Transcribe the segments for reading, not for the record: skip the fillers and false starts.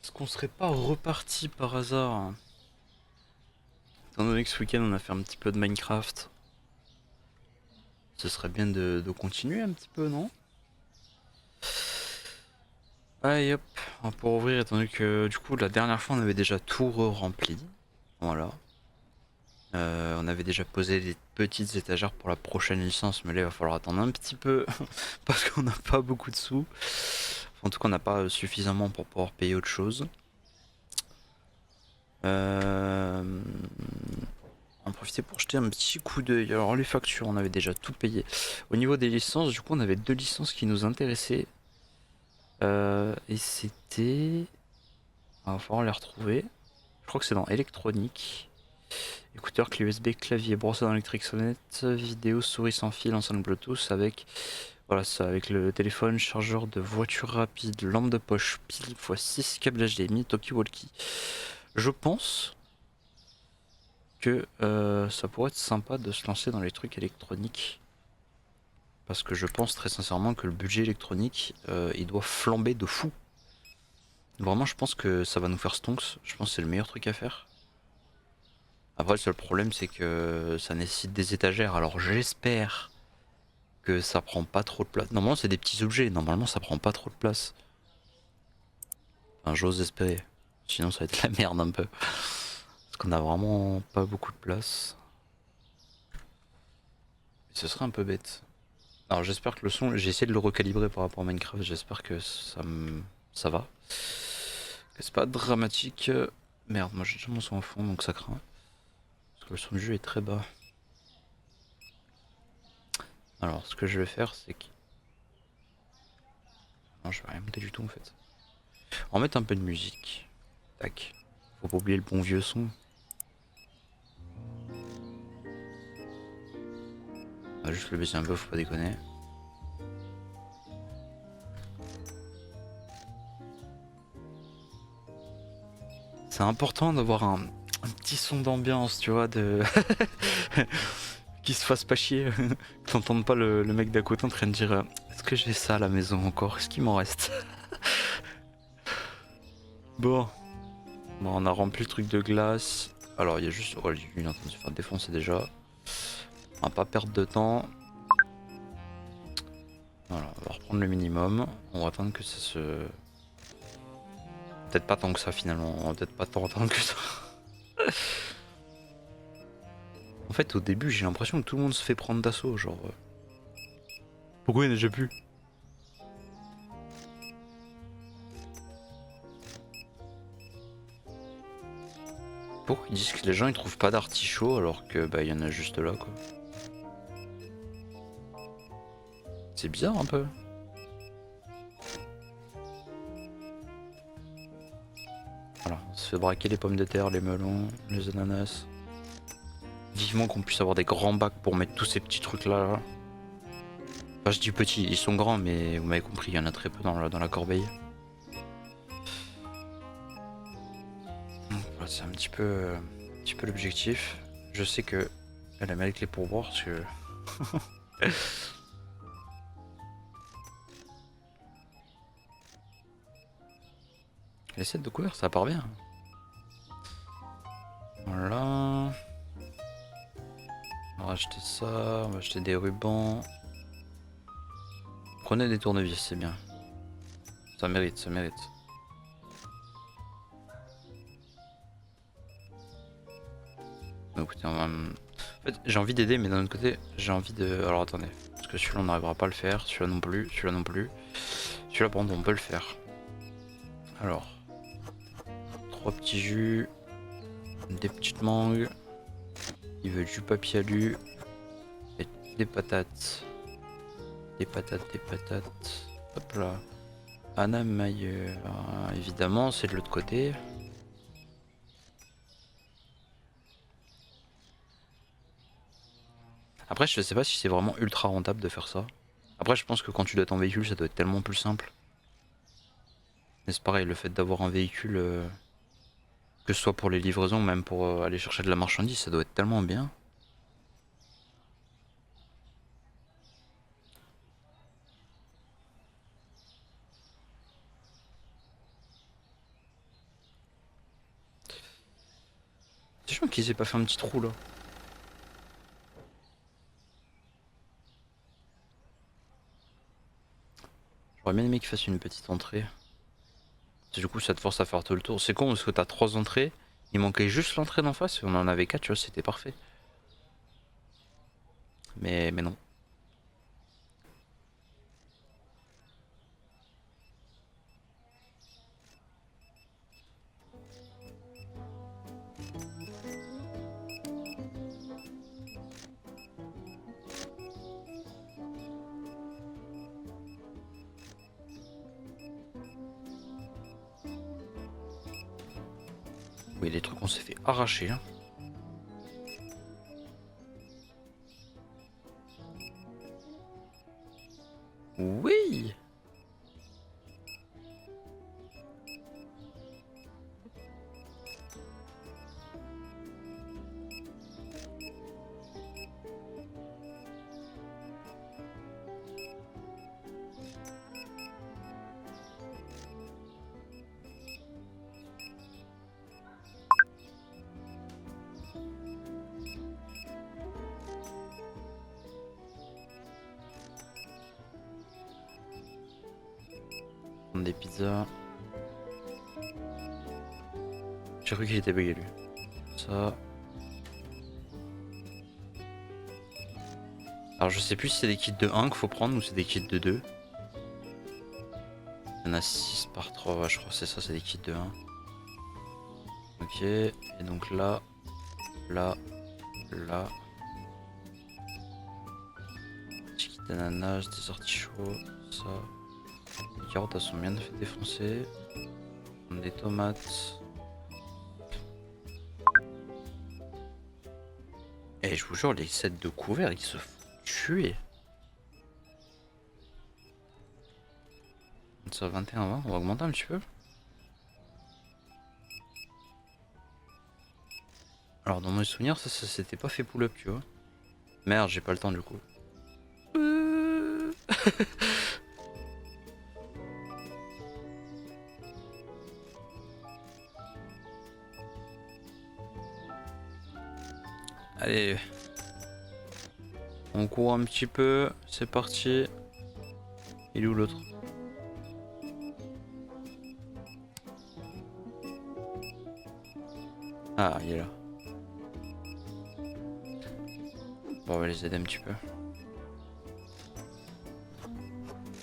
Est-ce qu'on serait pas reparti par hasard? Étant donné que ce week-end on a fait un petit peu de Minecraft, ce serait bien de continuer un petit peu, non? Allez hop, pour ouvrir, étant donné que du coup la dernière fois on avait déjà tout rempli. Voilà. On avait déjà posé les petites étagères pour la prochaine licence, mais là il va falloir attendre un petit peu parce qu'on n'a pas beaucoup de sous. En tout cas, on n'a pas suffisamment pour pouvoir payer autre chose. Euh, en profiter pour jeter un petit coup d'œil. Alors les factures, on avait déjà tout payé. Au niveau des licences, du coup, on avait deux licences qui nous intéressaient. Et c'était... Il va falloir les retrouver. Je crois que c'est dans électronique. Écouteurs, clé USB, clavier, brosse à dents électrique, sonnette, vidéo, souris sans fil, enceinte Bluetooth avec... Voilà, ça avec le téléphone, chargeur de voiture rapide, lampe de poche, pile x6, câble HDMI, talkie-walkie. Je pense que ça pourrait être sympa de se lancer dans les trucs électroniques. Parce que je pense très sincèrement que le budget électronique, il doit flamber de fou. Vraiment, je pense que ça va nous faire stonks. Je pense que c'est le meilleur truc à faire. Après, le seul problème, c'est que ça nécessite des étagères. Alors, j'espère que ça prend pas trop de place. Normalement, c'est des petits objets. Normalement, ça prend pas trop de place. Enfin, j'ose espérer. Sinon, ça va être la merde un peu. Parce qu'on a vraiment pas beaucoup de place. Et ce serait un peu bête. Alors, j'espère que le son, j'ai essayé de le recalibrer par rapport à Minecraft. J'espère que ça va. Que c'est pas dramatique. Merde, moi j'ai déjà mon son à fond donc ça craint. Parce que le son du jeu est très bas. Alors ce que je vais faire c'est que... Non, je vais rien monter du tout en fait. On va mettre un peu de musique. Tac. Faut pas oublier le bon vieux son. On va juste le baisser un peu, faut pas déconner. C'est important d'avoir un petit son d'ambiance, tu vois, de... qui se fasse pas chier. Que t'entendes pas le mec d'à côté en train de dire est-ce que j'ai ça à la maison encore? Est-ce qu'il m'en reste? Bon. Bon, on a rempli le truc de glace. Alors il y a juste... Oh, lui il est en train de se faire défoncer déjà. On va pas perdre de temps. Voilà, on va reprendre le minimum. On va attendre que ça se... Peut-être pas tant que ça finalement. On va peut-être pas tant attendre que ça. En fait au début j'ai l'impression que tout le monde se fait prendre d'assaut. Genre... Pourquoi il n'y en a déjà plus? Pourquoi ils disent que les gens ils trouvent pas d'artichaut alors que bah il y en a juste là quoi. C'est bizarre un peu. Voilà, on se fait braquer les pommes de terre, les melons, les ananas. Vivement qu'on puisse avoir des grands bacs pour mettre tous ces petits trucs là. Enfin, je dis petits, ils sont grands, mais vous m'avez compris, il y en a très peu dans la corbeille. Donc, voilà, c'est un petit peu l'objectif. Je sais que elle a mérité les pourboires parce que. Les sets de couleurs, ça part bien. Voilà. On va acheter ça, on va acheter des rubans. Prenez des tournevis, c'est bien. Ça mérite, ça mérite. Écoutez, en fait, j'ai envie d'aider, mais d'un autre côté, j'ai envie de... Alors attendez, parce que celui-là on n'arrivera pas à le faire, celui-là non plus, celui-là non plus. Celui-là par contre on peut le faire. Alors, trois petits jus, des petites mangues, il veut du papier alu, et des patates. Des patates, des patates. Hop là. Anna Mayer, évidemment, c'est de l'autre côté. Après, je sais pas si c'est vraiment ultra rentable de faire ça. Après, je pense que quand tu dois ton véhicule, ça doit être tellement plus simple. Mais c'est pareil, le fait d'avoir un véhicule, que ce soit pour les livraisons, même pour aller chercher de la marchandise, ça doit être tellement bien. C'est chiant qu'ils aient pas fait un petit trou là. J'aurais bien aimé qu'ils fassent une petite entrée. Du coup ça te force à faire tout le tour. C'est con parce que t'as 3 entrées. Il manquait juste l'entrée d'en face et on en avait 4, tu vois, c'était parfait. Mais non. Oui, les trucs on s'est fait arracher. Hein. Oui. Prendre des pizzas. J'ai cru qu'il était bugué lui. Ça. Alors je sais plus si c'est des kits de 1 qu'il faut prendre ou c'est des kits de 2. Il y en a 6 par 3, ouais, je crois que c'est ça, c'est des kits de 1. Ok, et donc là, là, là. Petit kit d'ananas, des artichauts, ça. Les carottes elles sont bien fait défoncer. Des tomates. Et je vous jure, les sets de couverts ils se font tuer. Ça 21-20, on va augmenter un petit peu. Alors dans mes souvenirs, ça s'était pas fait pull up, tu vois. Merde, j'ai pas le temps du coup. Allez. On court un petit peu, c'est parti. Il est où l'autre? Ah, il est là. Bon, on va les aider un petit peu.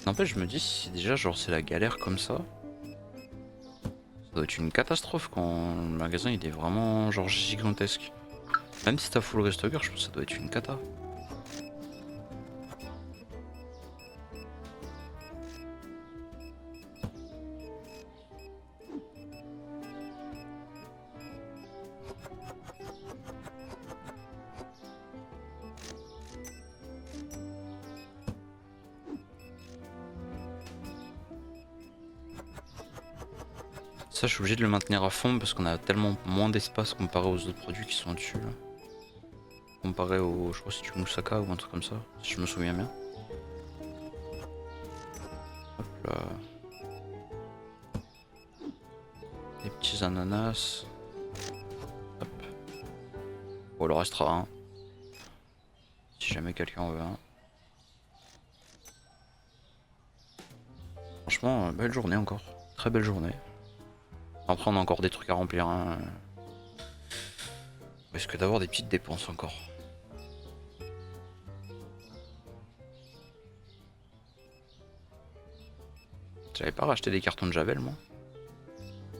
N'empêche, je me dis, si déjà, genre, c'est la galère comme ça doit être une catastrophe quand le magasin il est vraiment, genre, gigantesque. Même si t'as full restocker, je pense que ça doit être une cata. Ça, je suis obligé de le maintenir à fond parce qu'on a tellement moins d'espace comparé aux autres produits qui sont dessus. Là. Comparé au, je crois que c'est du moussaka ou un truc comme ça, si je me souviens bien. Hop là. Des petits ananas. Hop. Bon, il en restera un. Si jamais quelqu'un en veut un. Franchement, belle journée encore. Très belle journée. Après, on a encore des trucs à remplir. Hein. On risque d'avoir des petites dépenses encore. J'avais pas racheté des cartons de Javel, moi.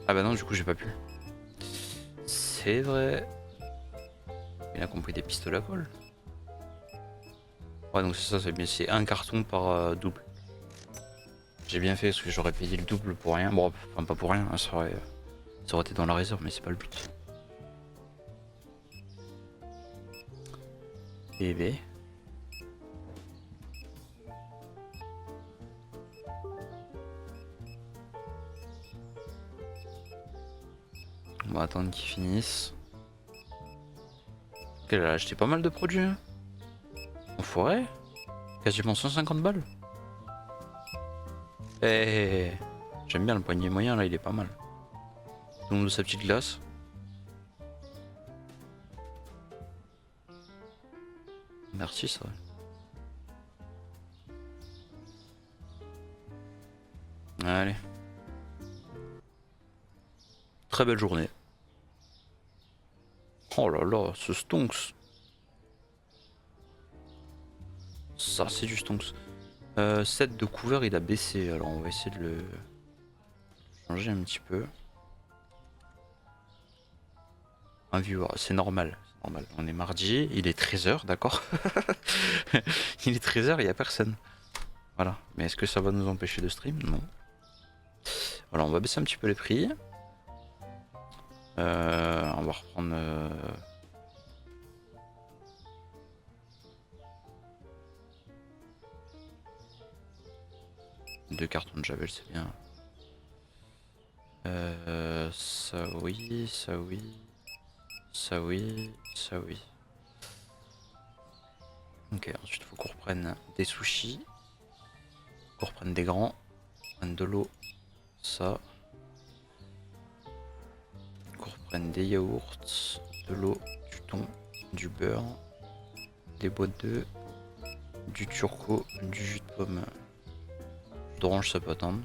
Ah bah non, du coup, j'ai pas pu. C'est vrai. Il a compris des pistolets à colle. Ouais, donc c'est ça, c'est bien. C'est un carton par double. J'ai bien fait parce que j'aurais payé le double pour rien. Bon, enfin, pas pour rien, hein, ça aurait été dans la réserve, mais c'est pas le but. Et B. On va attendre qu'ils finissent. Elle a acheté pas mal de produits. Hein. En forêt. Quasiment 150 balles. Eh, j'aime bien le poignet moyen là, il est pas mal. Tout le monde de sa petite glace. Merci ça. Allez. Très belle journée. Oh là là, ce stonks. Ça c'est du stonks. 7 de couvert il a baissé, alors on va essayer de le changer un petit peu. Un viewer, c'est normal. Normal. On est mardi, il est 13h, d'accord. Il est 13h, il n'y a personne. Voilà. Mais est-ce que ça va nous empêcher de stream? Non. Voilà, on va baisser un petit peu les prix. On va reprendre... deux cartons de Javel, c'est bien. Ça oui, ça oui. Ça oui, ça oui. Ok, ensuite il faut qu'on reprenne des sushis. Qu'on reprenne des grands. De l'eau. Ça. Qu'on reprenne des yaourts. De l'eau, du thon, du beurre. Des boîtes d'œufs. Du turco, du jus de pomme. D'orange, ça peut attendre.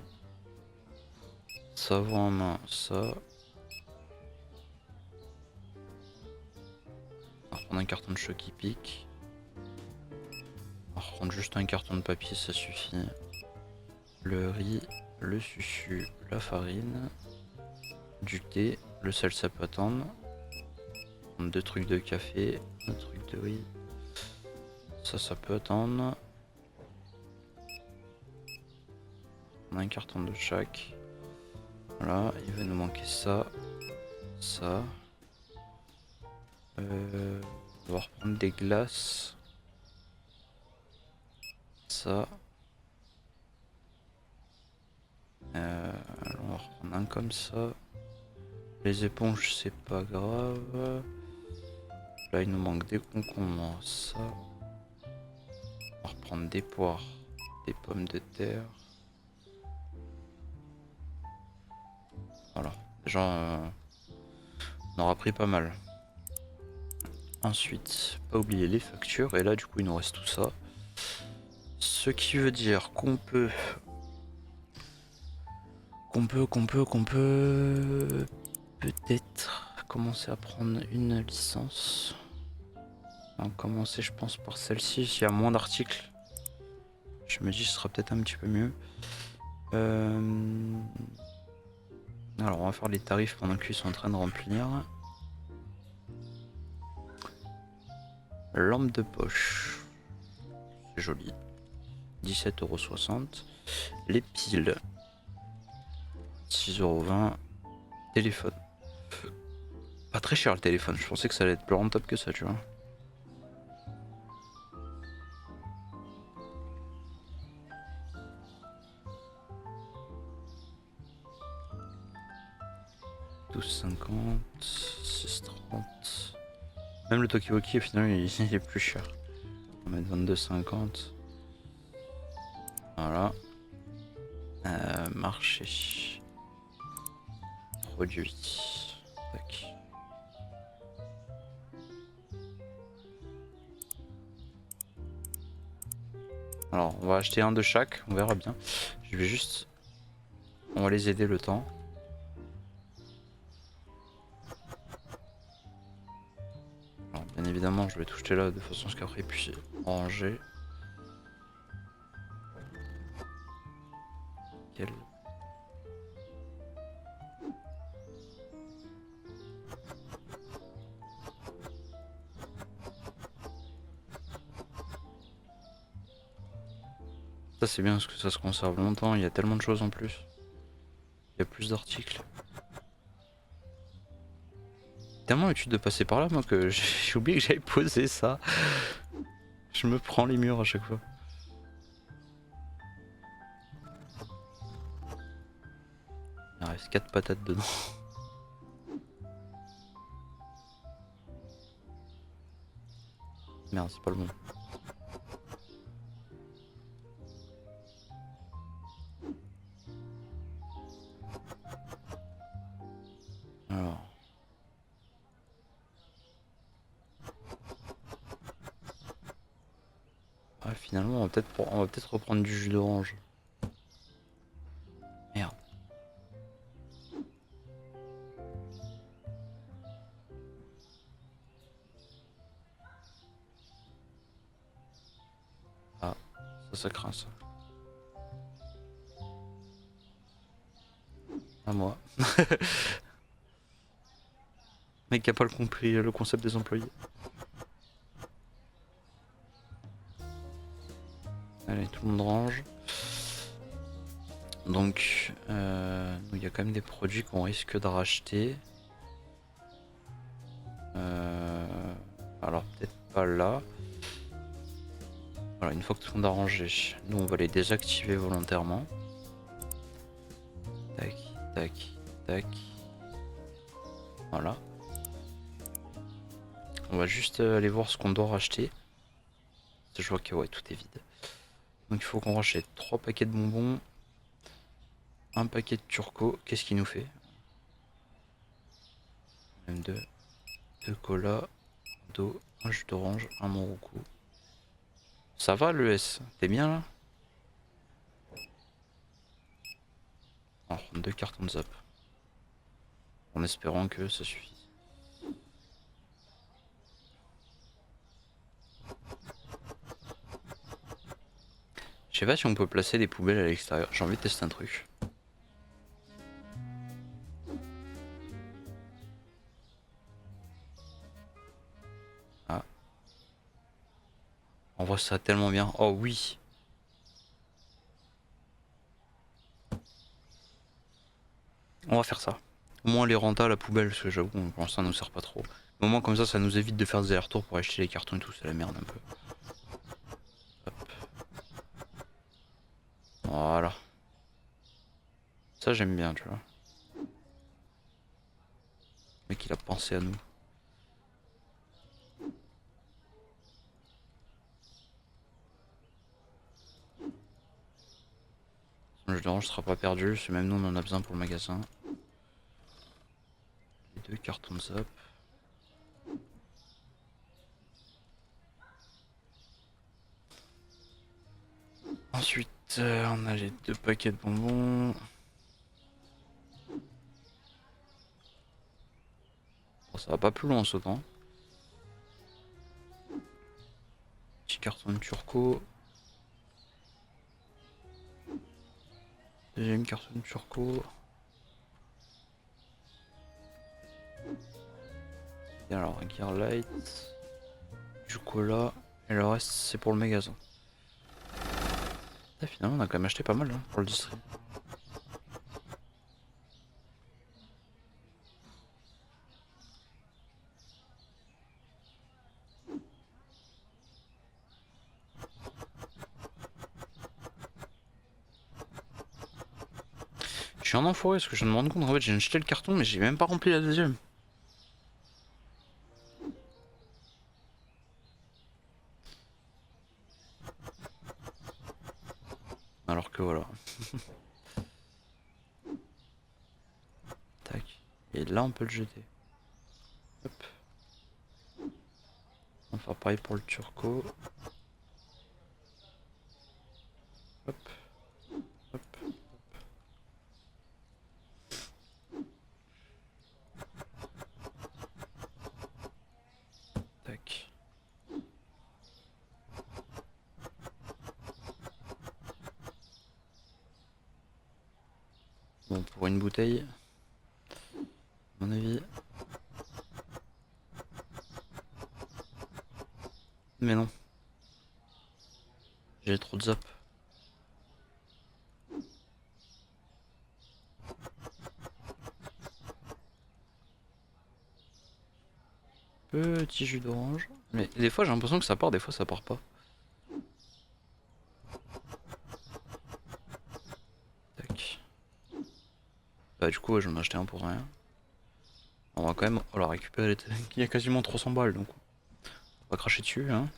Savon en main, ça. On va reprendre un carton de choc qui pique. On va reprendre juste un carton de papier, ça suffit. Le riz, le susu, la farine, du thé, le sel ça peut attendre. Deux trucs de café, un truc de riz. Ça peut attendre. On a un carton de chaque. Voilà, il va nous manquer ça. Ça. On va reprendre des glaces. Ça. On va reprendre un comme ça. Les éponges, c'est pas grave. Là, il nous manque des concombres. Ça. On va reprendre des poires, des pommes de terre. Voilà. Déjà, on aura pris pas mal. Ensuite, pas oublier les factures. Et là, du coup, il nous reste tout ça. Ce qui veut dire qu'on peut peut-être commencer à prendre une licence. On va commencer, je pense, par celle-ci. S'il y a moins d'articles, je me dis que ce sera peut-être un petit peu mieux. Alors, on va faire les tarifs pendant qu'ils sont en train de remplir. Lampe de poche, c'est joli. 17,60 €. Les piles, 6,20 €. Téléphone. Pas très cher le téléphone, je pensais que ça allait être plus rentable que ça, tu vois. $12,50, 6,30. Même le Tokiwoki au final il est plus cher. On va mettre 22,50. Voilà. Marché. Produit. Tac. Alors on va acheter un de chaque, on verra bien. Je vais juste... On va les aider le temps. Alors bien évidemment je vais tout jeter là de façon à ce qu'après il puisse ranger. Quel... Ça c'est bien parce que ça se conserve longtemps, il y a tellement de choses en plus. Il y a plus d'articles. Tellement l'habitude de passer par là moi que j'ai oublié que j'avais posé ça. Je me prends les murs à chaque fois. Il reste 4 patates dedans. Merde, c'est pas le bon. Alors. finalement, on va peut-être reprendre du jus d'orange. Merde. Ah, ça craint ça. À moi. Mec qui a pas compris le concept des employés. Allez, tout le monde range. Donc, il y a quand même des produits qu'on risque de racheter. Alors peut-être pas là. Voilà, une fois que tout le monde a rangé, nous on va les désactiver volontairement. Tac, tac, tac. Voilà. On va juste aller voir ce qu'on doit racheter. Je vois que ouais, tout est vide. Donc il faut qu'on rachète 3 paquets de bonbons. Un paquet de turco. Qu'est-ce qu'il nous fait? Même deux cola, d'eau, un jus d'orange, un Morocco. Ça va le S? T'es bien là? Alors, 2 cartons de zap. En espérant que ça suffise. Je sais pas si on peut placer des poubelles à l'extérieur. J'ai envie de tester un truc. Ah. On voit ça tellement bien. Oh oui. On va faire ça. Au moins les renta à la poubelle, parce que j'avoue pour l'instant ça nous sert pas trop. Au moins comme ça nous évite de faire des allers-retours pour acheter les cartons et tout, c'est la merde un peu. Hop. Voilà. Ça j'aime bien, tu vois. Le mec il a pensé à nous. Le jus d'orange sera pas perdu, c'est même nous on en a besoin pour le magasin. Les 2 cartons de zap. Ensuite, on a les 2 paquets de bonbons. Bon, ça va pas plus loin en sautant. Petit carton de turco. Deuxième carton de turco. Et alors, un Gear Light. Du cola. Et le reste, c'est pour le magasin. Ah, finalement, on a quand même acheté pas mal hein, pour le district. Je suis un enfoiré parce que je me rends compte en fait j'ai jeté le carton mais j'ai même pas rempli la deuxième. Alors que voilà. Tac. Et là on peut le jeter. Hop. On va faire pareil pour le turco. Hop. Hop. Tac. Bon pour une bouteille. À mon avis. Mais non. J'ai trop de zap. Petit jus d'orange. Mais des fois j'ai l'impression que ça part, des fois ça part pas. Tac. Bah du coup ouais, j'en ai acheté un pour rien. On va quand même la récupérer. Il y a quasiment 300 balles donc. On va cracher dessus hein.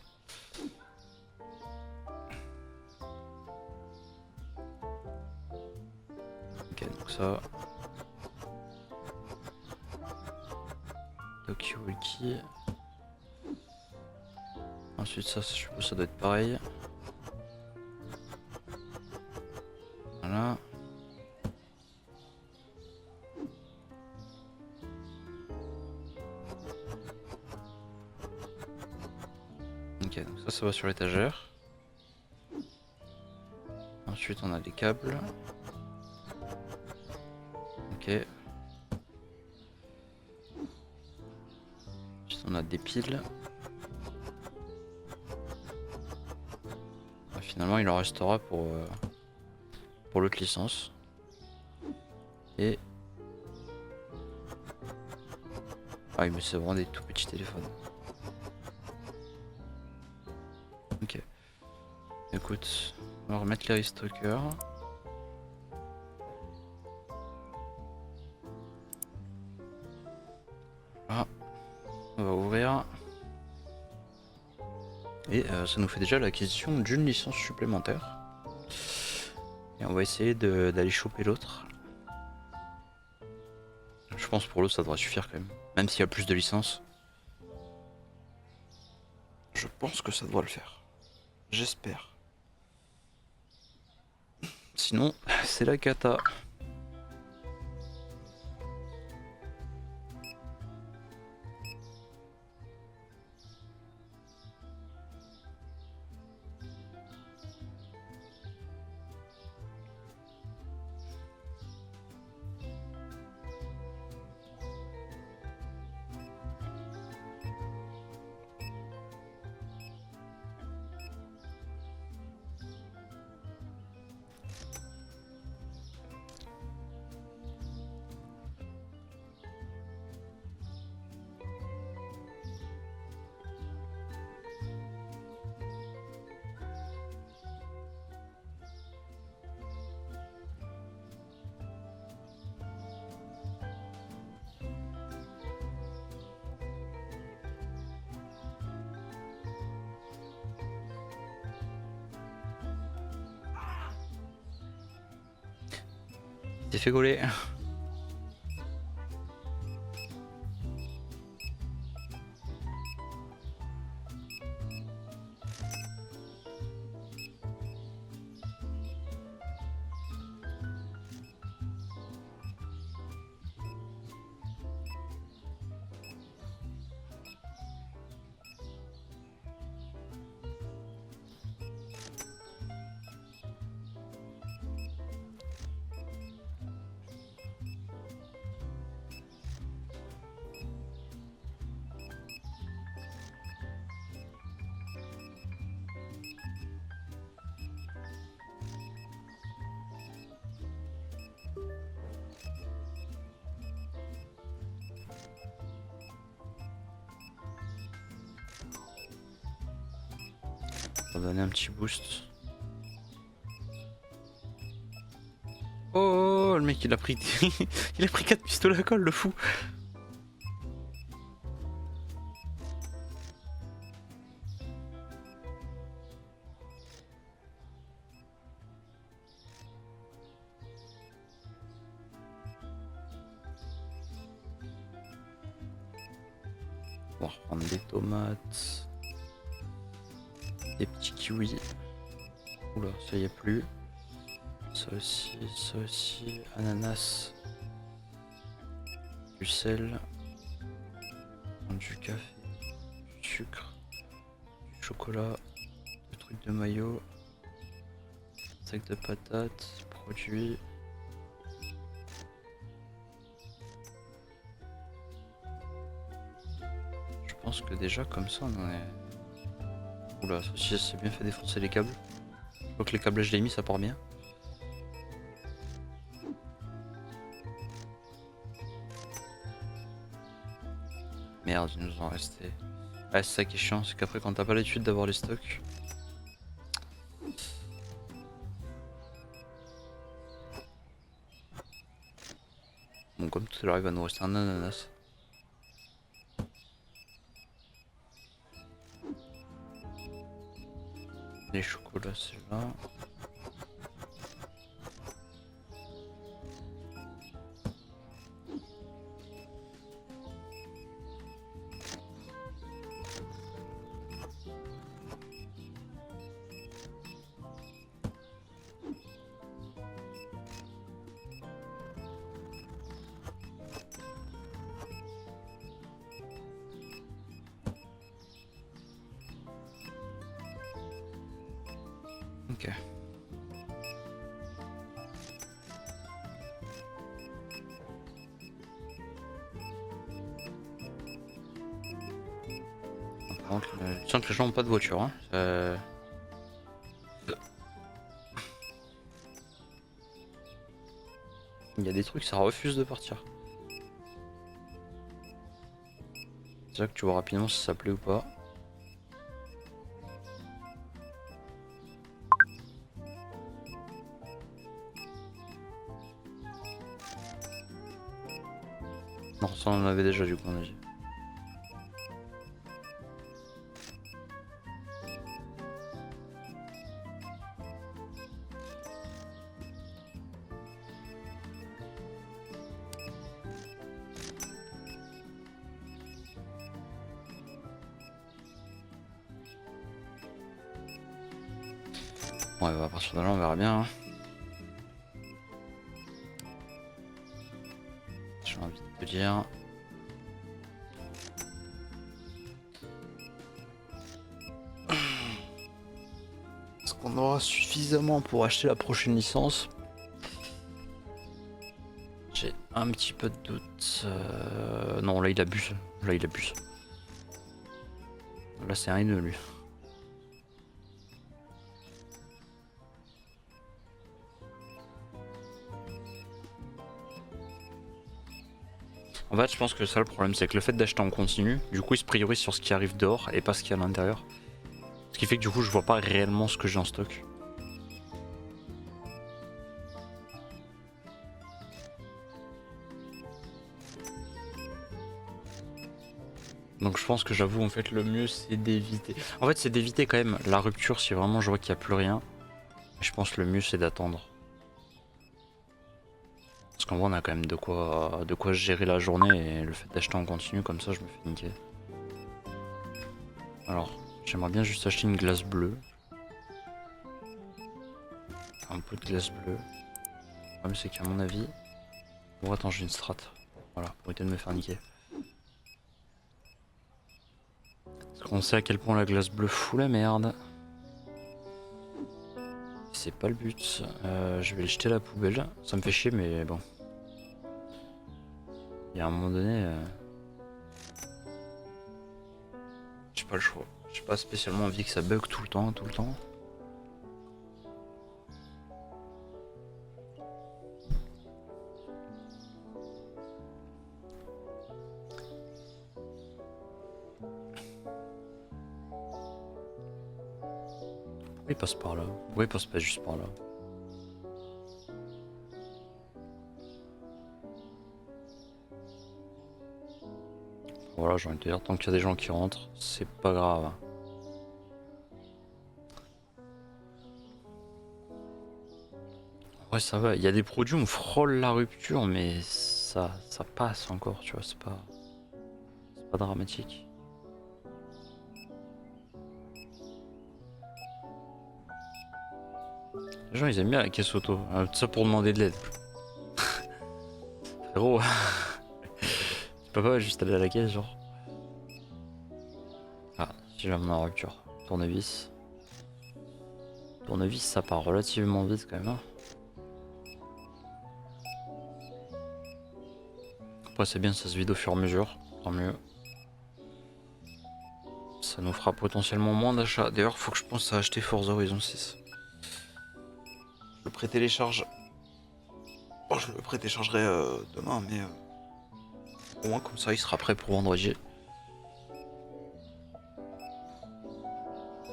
Ok donc ça. Tokyo Wiki. Ensuite ça je suppose ça doit être pareil. Voilà. Ok, donc ça va sur l'étagère. Ensuite on a les câbles. Ok. Ensuite on a des piles. Et finalement il en restera pour l'autre licence. Et... Ah oui mais c'est vraiment des tout petits téléphones. Ok. Écoute, on va remettre les restockers. Ah, on va ouvrir. Et ça nous fait déjà l'acquisition d'une licence supplémentaire. Et on va essayer d'aller choper l'autre. Je pense pour l'autre ça devrait suffire quand même. Même s'il y a plus de licences. Je pense que ça doit le faire. J'espère. Sinon, c'est la cata. T'es fait gauler. On va donner un petit boost. Oh, le mec il a pris il a pris 4 pistolets à colle, le fou. On va reprendre des tomates. Des petits kiwis. Oula, ça y est plus. Ça aussi, ananas. Du sel. Du café. Du sucre. Du chocolat. Du truc de maillot. Sac de patates. Produits. Je pense que déjà comme ça on en est... Oula, ça aussi c'est bien fait défoncer les câbles. Je crois que les câblages j'ai mis ça part bien. Merde, il nous en restait. Ah, c'est ça qui est chiant, c'est qu'après quand t'as pas l'habitude d'avoir les stocks. Bon, comme tout à l'heure il va nous rester un ananas. Les chocolats c'est là. Ok. Par contre, je sens que les gens n'ont pas de voiture. Hein. Il y a des trucs, ça refuse de partir. C'est là que tu vois rapidement si ça plaît ou pas. Non, ça on en avait déjà du coup on a dit. Ouais, à partir de là on verra bien. Hein. J'ai envie de te dire. Est-ce qu'on aura suffisamment pour acheter la prochaine licence? J'ai un petit peu de doute. Non, là il abuse. Là il abuse. Là c'est un haineux lui. En fait, je pense que ça le problème, c'est que le fait d'acheter en continu, du coup il se priorise sur ce qui arrive dehors et pas ce qu'il y a à l'intérieur. Ce qui fait que du coup je vois pas réellement ce que j'ai en stock. Donc je pense que j'avoue en fait le mieux c'est d'éviter. En fait c'est d'éviter quand même la rupture si vraiment je vois qu'il n'y a plus rien. Je pense que le mieux c'est d'attendre. Parce qu'en vrai on a quand même de quoi gérer la journée et le fait d'acheter en continu comme ça je me fais niquer. Alors j'aimerais bien juste acheter une glace bleue. Un peu de glace bleue. Le problème c'est qu'à mon avis... Bon attends j'ai une strat. Voilà, pour éviter de me faire niquer. Parce qu'on sait à quel point la glace bleue fout la merde. C'est pas le but. Je vais le jeter à la poubelle. Ça me fait chier mais bon. Il y a un moment donné... J'ai pas le choix. J'ai pas spécialement envie que ça bug tout le temps, tout le temps. Pourquoi il passe par là? Pourquoi il passe pas juste par là? Voilà, j'ai envie de te dire, tant qu'il y a des gens qui rentrent, c'est pas grave. Ouais, ça va. Il y a des produits où on frôle la rupture, mais ça passe encore, tu vois. C'est pas dramatique. Les gens, ils aiment bien la caisse auto. Tout ça pour demander de l'aide. Frérot, tu peux pas juste aller à la caisse, genre. Ah, si j'amène en rupture. Tournevis. Tournevis, ça part relativement vite quand même. Hein. Après, c'est bien, ça se vide au fur et à mesure. Tant mieux. Ça nous fera potentiellement moins d'achats. D'ailleurs, faut que je pense à acheter Forza Horizon 6. Je le prétélécharge. Bon, je le prétéchargerai demain, mais au moins comme ça, il sera prêt pour vendredi.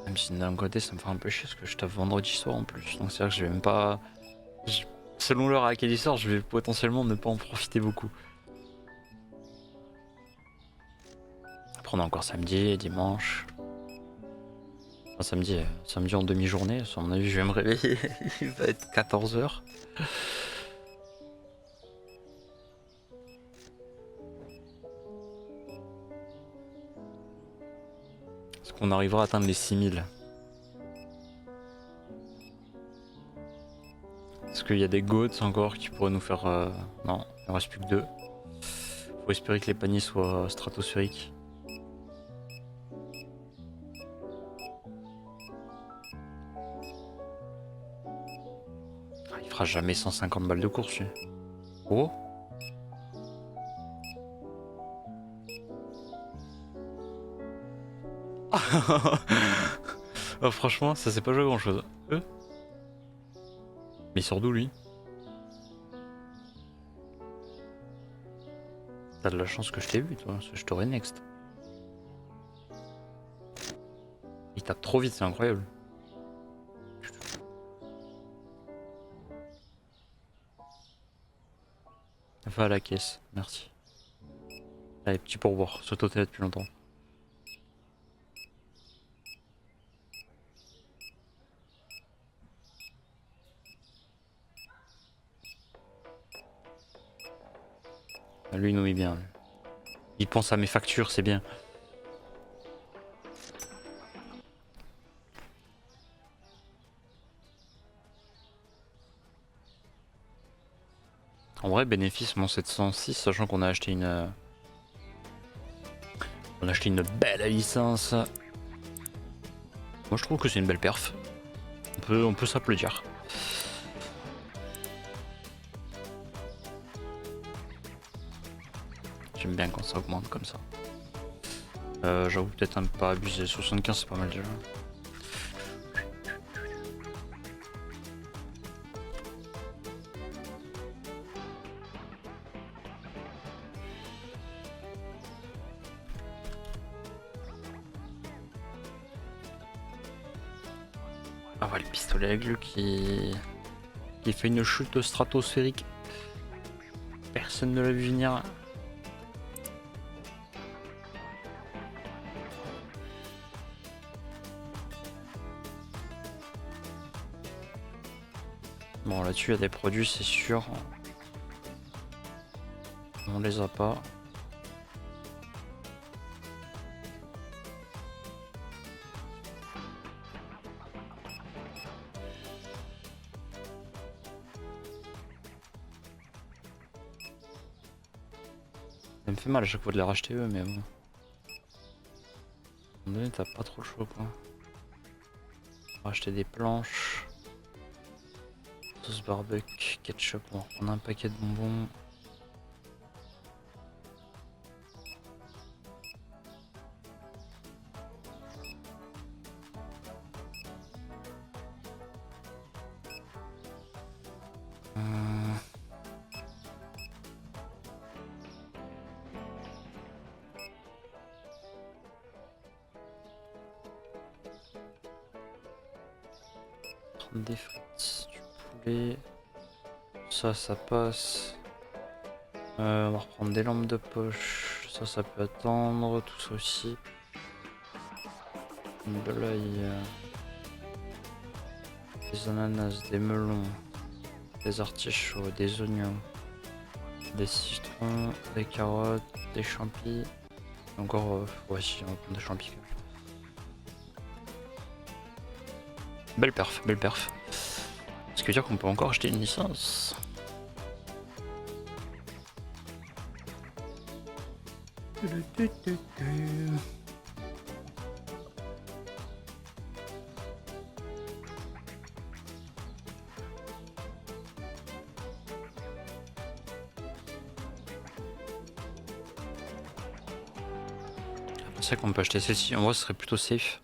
Même si d'un côté, ça me fait un peu chier parce que je tape vendredi soir en plus. Donc c'est vrai que je vais même pas. Selon l'heure à laquelle il sort, je vais potentiellement ne pas en profiter beaucoup. Après, on a encore samedi et dimanche. Enfin, samedi en demi-journée. À mon avis, je vais me réveiller. Il va être 14 h. Est-ce qu'on arrivera à atteindre les 6000? Est-ce qu'il y a des goats encore qui pourraient nous faire... Non, il ne reste plus que 2. Faut espérer que les paniers soient stratosphériques. fera jamais 150 balles de course, lui. Oh. Oh, franchement, ça s'est pas joué grand chose. Mais il sort d'où lui? T'as de la chance que je t'ai vu, toi, parce que je t'aurais next. Il tape trop vite, c'est incroyable. Va à la caisse, merci. Allez, petit pourboire, s'auto-télé depuis longtemps. Lui, il nous met bien. Il pense à mes factures, c'est bien. En vrai, bénéfice, mon 706, sachant qu'on a acheté une... On a acheté une belle licence. Moi, je trouve que c'est une belle perf. On peut s'applaudir. J'aime bien quand ça augmente comme ça. J'avoue peut-être un peu pas abusé. 75 c'est pas mal déjà. Ah ouais, le pistolet à glue qui fait une chute stratosphérique. Personne ne l'a vu venir. Bon, là-dessus, il y a des produits, c'est sûr. On les a pas. Ça me fait mal à chaque fois de les racheter eux, mais bon. À un moment donné, t'as pas trop le choix, quoi. Racheter des planches. Sauce barbecue, ketchup, on va prendre un paquet de bonbons. Prendre des frites, du poulet. Ça passe. On va reprendre des lampes de poche. Ça peut attendre. Tout ça aussi. Une belaye. Des ananas, des melons, des artichauts, des oignons, des citrons, des carottes, des champis. Encore, voici, on va prendre des champis. Belle perf, belle perf. Ce qui veut dire qu'on peut encore acheter une licence. C'est vrai qu'on peut acheter celle-ci, en vrai ce serait plutôt safe.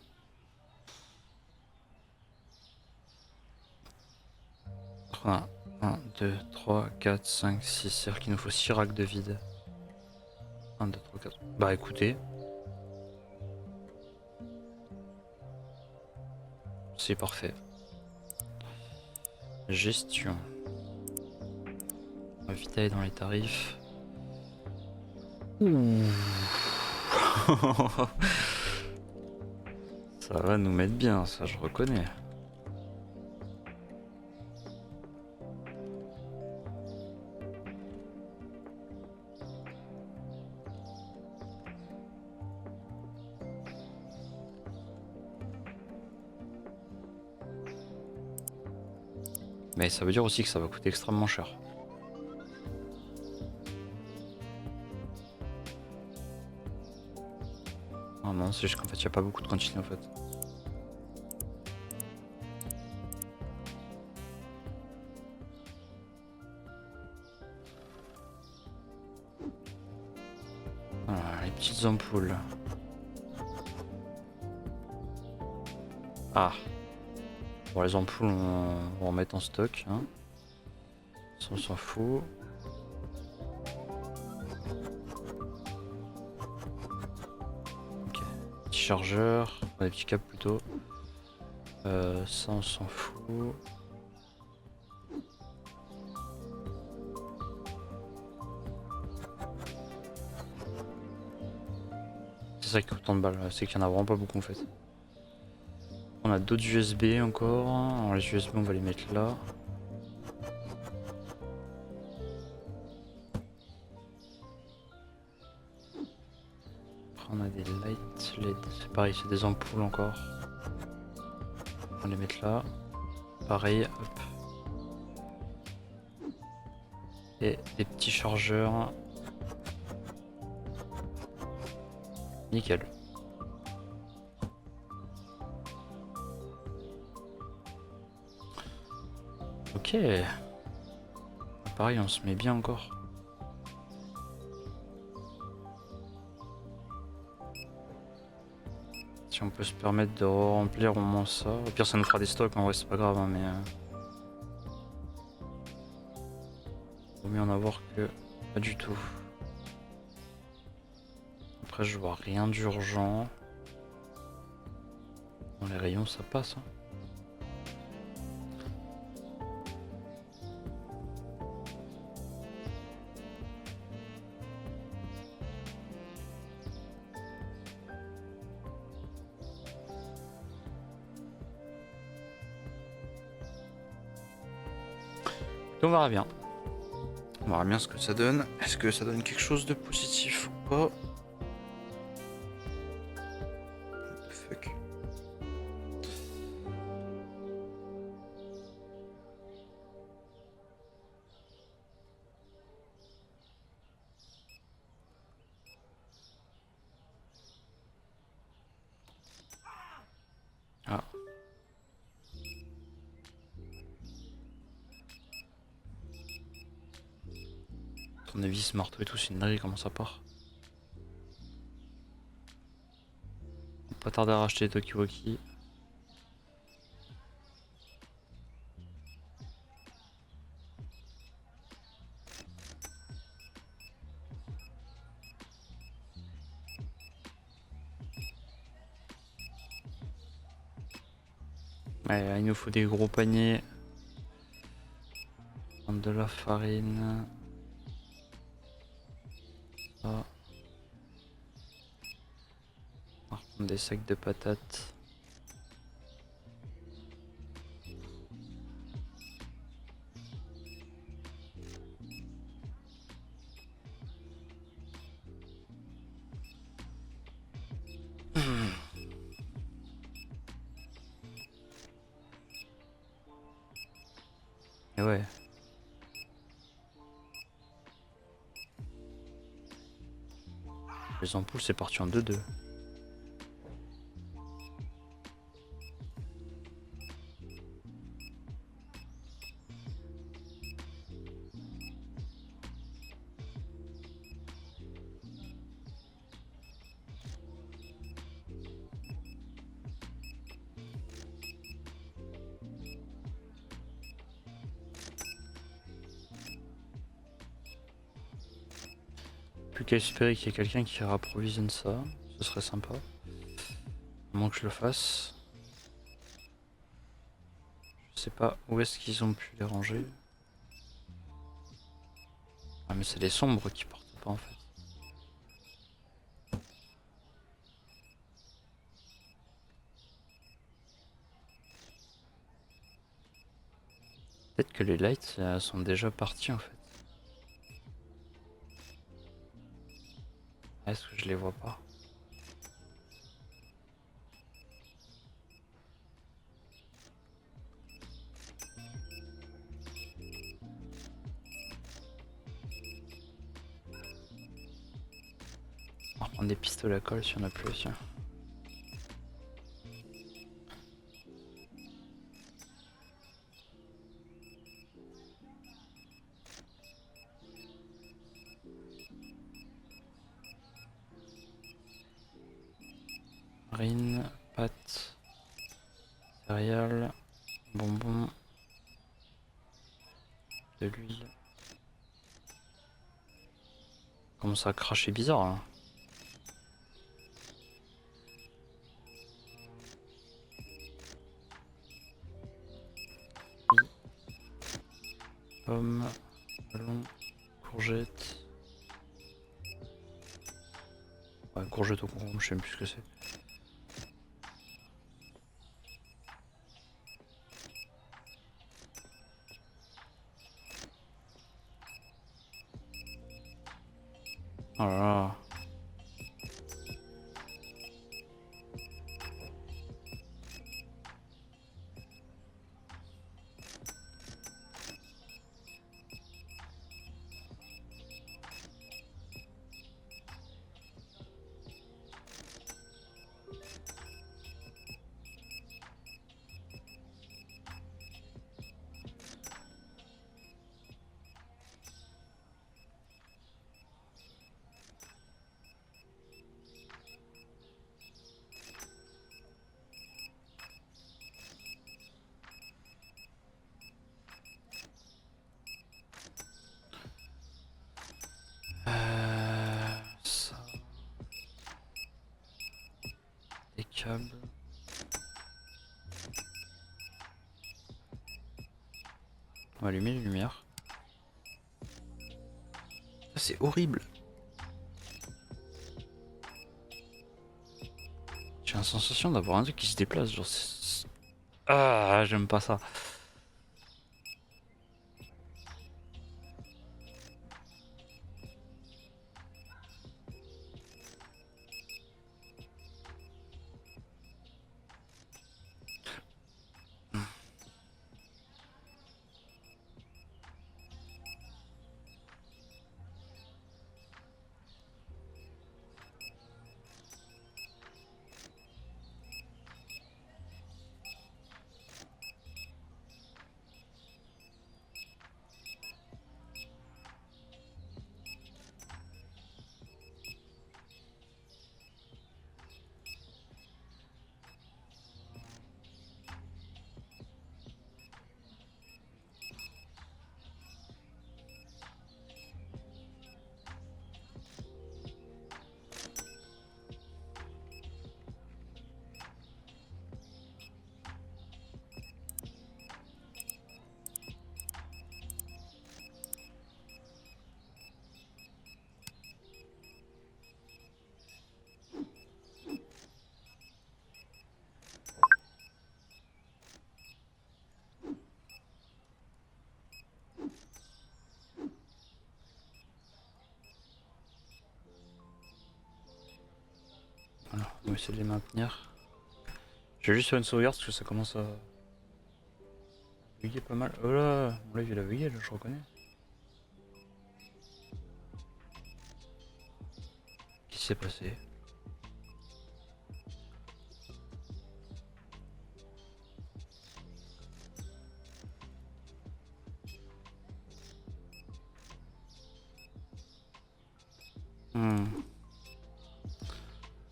Voilà. 1, 2, 3, 4, 5, 6, c'est-à-dire qu'il nous faut 6 racks de vide. 1, 2, 3, 4. Bah écoutez. C'est parfait. Gestion. On va vite aller dans les tarifs. Ouh. Ça va nous mettre bien, ça je reconnais. Mais ça veut dire aussi que ça va coûter extrêmement cher. Ah non, c'est juste qu'en fait il n'y a pas beaucoup de cantines en fait. Voilà, les petites ampoules. Ah. Bon, les ampoules, on va en mettre en stock. Hein. Ça, on s'en fout. Ok. Petit chargeur. Des petits câbles plutôt. Ça, on s'en fout. C'est ça qui coûte tant de balles. C'est qu'il y en a vraiment pas beaucoup en fait. On a d'autres USB encore. Alors, les USB, on va les mettre là. On a des lights LED, c'est pareil, c'est des ampoules encore. On va les mettre là. Pareil, hop. Et des petits chargeurs. Nickel. Ok. Pareil, on se met bien encore. Si on peut se permettre de remplir au moins ça. Au pire, ça nous fera des stocks, en vrai, c'est pas grave, hein, mais. Vaut mieux en avoir que pas du tout. Après, je vois rien d'urgent. Dans les rayons, ça passe. Hein. Et on verra bien. On verra bien ce que ça donne. Est-ce que ça donne quelque chose de positif ou pas? What the fuck. Ah. Tournevis, marteau et tout, c'est une dinguerie comment ça part. On va pas tarder à racheter les Tokiwoki. Ouais, il nous faut des gros paniers. Prendre de la farine. Ça. On va reprendre des sacs de patates. Et ouais. Les ampoules, c'est parti en 2-2. Plus qu'à espérer qu'il y ait quelqu'un qui rapprovisionne ça. Ce serait sympa. À moins que je le fasse. Je sais pas où est-ce qu'ils ont pu les ranger. Ah mais c'est les sombres qui partent pas en fait. Peut-être que les lights sont déjà partis en fait. Est-ce que je les vois pas? On va reprendre des pistolets à colle si on a plus aussi. farine, pâtes, céréales, bonbons, de l'huile. Commence à cracher bizarre là. Pommes, melon, courgettes. Ouais, courgettes au concombre, je sais même plus ce que c'est. Oh là là. Ça. Des câbles. On va allumer les lumières. C'est horrible. J'ai la sensation d'avoir un truc qui se déplace. Genre ah, j'aime pas ça. Voilà, on va essayer de les maintenir. Je vais juste faire une sauvegarde parce que ça commence à bugger pas mal. Oh là, mon live il a bugué là, je reconnais. Qu'est-ce qui s'est passé?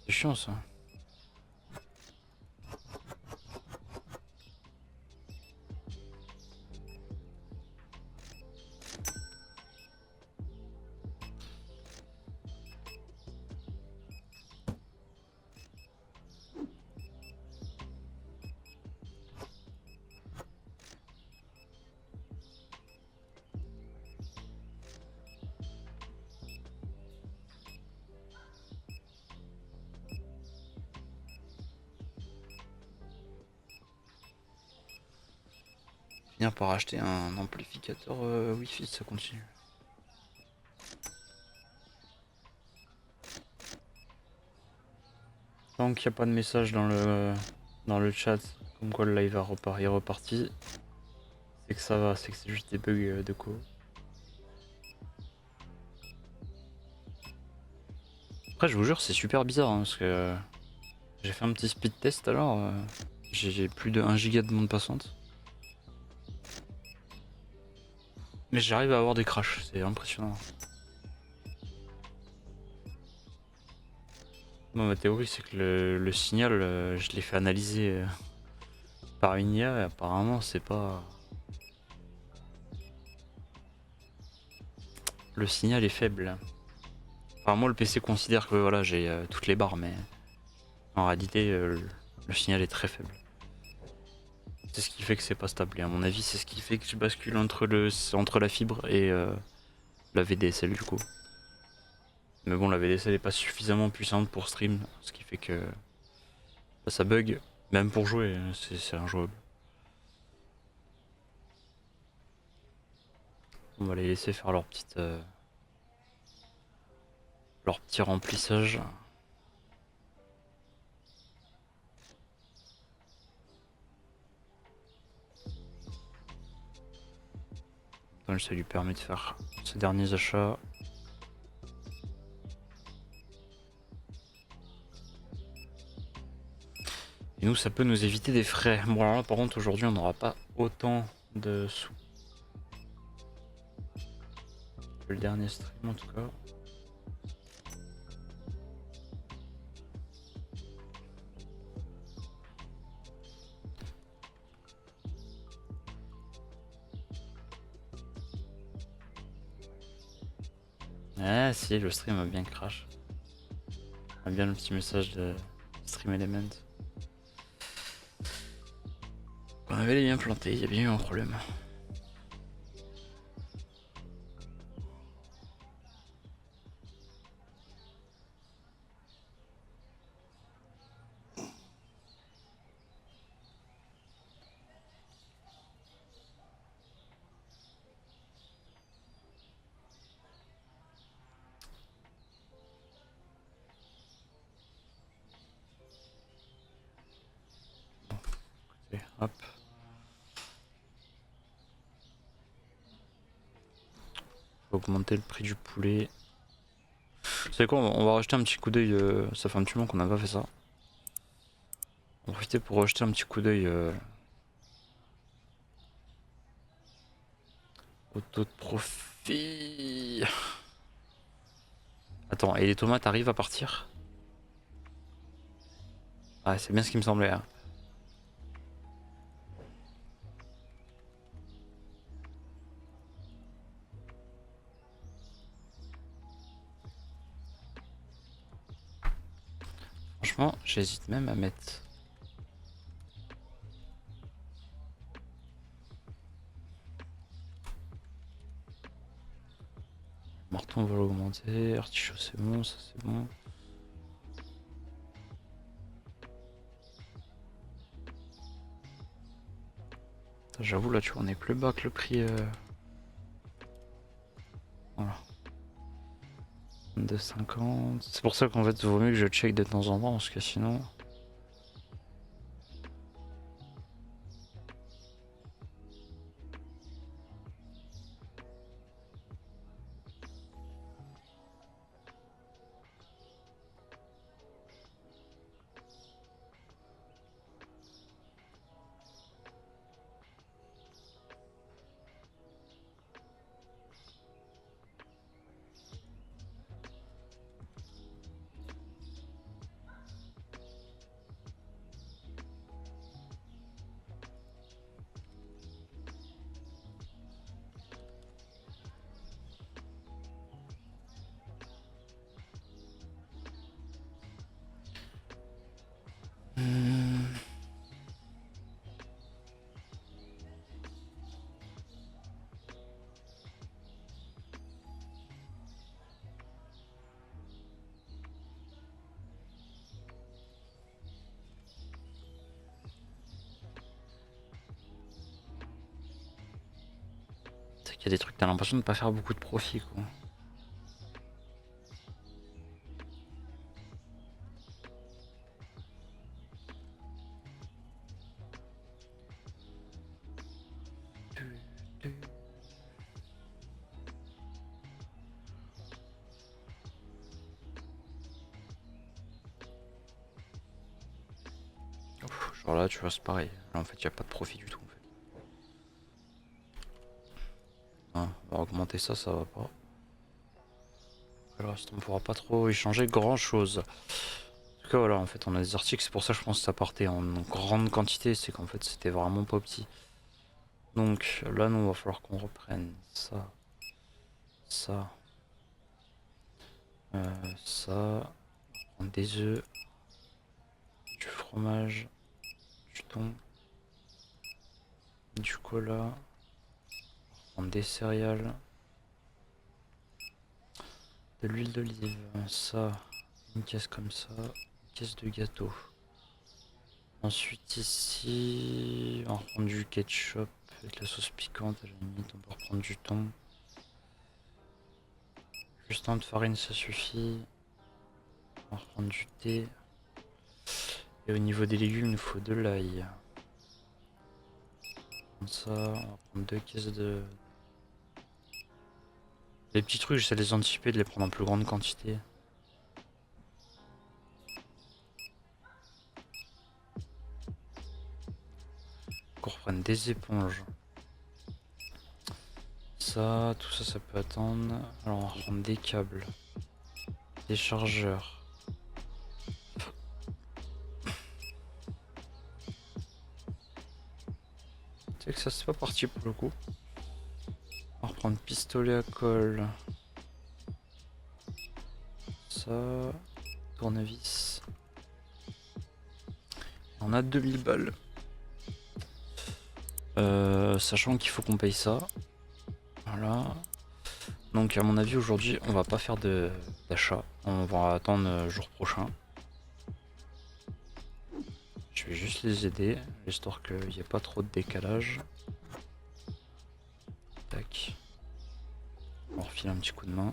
C'est chiant ça. Finir par acheter un amplificateur Wi-Fi, ça continue. Tant qu'il n'y a pas de message dans le chat, comme quoi le live est reparti, c'est que ça va, c'est que c'est juste des bugs de co. Après, je vous jure, c'est super bizarre hein, parce que j'ai fait un petit speed test alors, j'ai plus de 1 giga de bande passante. Mais j'arrive à avoir des crashs, c'est impressionnant. Moi, ma théorie, c'est que le signal, je l'ai fait analyser par une IA et apparemment, c'est pas. Le signal est faible. Enfin, moi, le PC considère que voilà, j'ai toutes les barres, mais en réalité, le signal est très faible. C'est ce qui fait que c'est pas stable. Et à mon avis, c'est ce qui fait que je bascule entre la fibre et la VDSL du coup. Mais bon, la VDSL est pas suffisamment puissante pour stream, ce qui fait que bah, ça bug. Même pour jouer, c'est injouable. On va les laisser faire leur petit remplissage. Donc, ça lui permet de faire ses derniers achats. Et nous, ça peut nous éviter des frais. Bon, alors là, par contre, aujourd'hui, on n'aura pas autant de sous que le dernier stream, en tout cas. Ah, si, le stream a bien crash. On a bien le petit message de Stream Element. On avait bien planté, il y a bien eu un problème. Écoutez, hop. Augmenter le prix du poulet. Vous savez quoi, on va rajouter un petit coup d'œil. Ça fait un petit moment qu'on n'a pas fait ça. On va profiter pour rejeter un petit coup d'œil au taux de profit. Attends, et les tomates arrivent à partir? Ah, c'est bien ce qui me semblait. Hein. Franchement, j'hésite même à mettre. Marteau, on va l'augmenter. Artichaut, c'est bon, ça c'est bon. J'avoue, là, tu vois, on est plus bas que le prix. Voilà. 2,50. C'est pour ça qu'en fait, il vaut mieux que je check de temps en temps, parce que sinon. C'est qu'il y a des trucs, t'as l'impression de pas faire beaucoup de profit, quoi. Ouf, genre là, tu vois, c'est pareil. Là, en fait, il n'y a pas de profit du tout, en fait. Hein, on va augmenter ça, ça va pas. Le reste, on pourra pas trop y changer grand chose. tout cas, voilà, en fait, on a des articles, c'est pour ça que je pense que ça partait en grande quantité, c'est qu'en fait, c'était vraiment pas petit. Donc là, nous, il va falloir qu'on reprenne ça, ça, ça, prendre des œufs, du fromage, du thon, du cola, prendre des céréales, de l'huile d'olive, ça, une caisse comme ça, une caisse de gâteau. Ensuite ici, on va reprendre du ketchup avec la sauce piquante, à la limite on peut reprendre du thon. Juste un peu de farine ça suffit. On va reprendre du thé. Et au niveau des légumes il nous faut de l'ail. Comme ça, on va prendre 2 caisses de... Les petits trucs j'essaie de les anticiper, de les prendre en plus grande quantité. Qu'on reprenne des éponges. Ça, tout ça, ça peut attendre. Alors on va reprendre des câbles. Des chargeurs. Tu sais que ça c'est pas parti pour le coup. On va reprendre pistolet à colle. Ça, tournevis. On a 2000 balles. Sachant qu'il faut qu'on paye ça. Voilà. Donc à mon avis aujourd'hui on va pas faire d'achat. On va attendre jour prochain. Je vais juste les aider, histoire qu'il n'y ait pas trop de décalage. Tac. On refile un petit coup de main.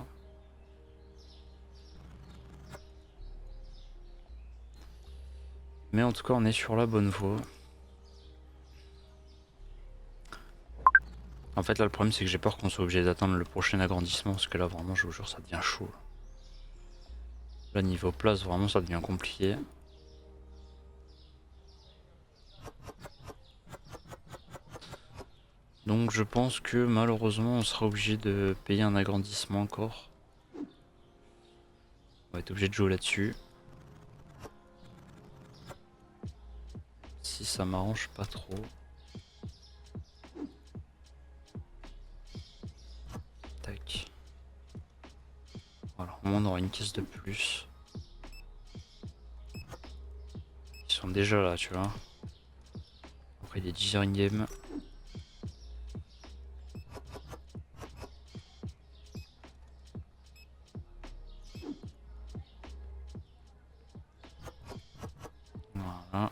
Mais en tout cas on est sur la bonne voie. En fait là le problème c'est que j'ai peur qu'on soit obligé d'attendre le prochain agrandissement, parce que là vraiment je vous jure ça devient chaud. Là niveau place vraiment ça devient compliqué. Donc je pense que malheureusement on sera obligé de payer un agrandissement encore. On va être obligé de jouer là-dessus. Si ça m'arrange pas trop. Tac. Voilà, au moins on aura une caisse de plus. Ils sont déjà là, tu vois. Après des 10 game. Voilà.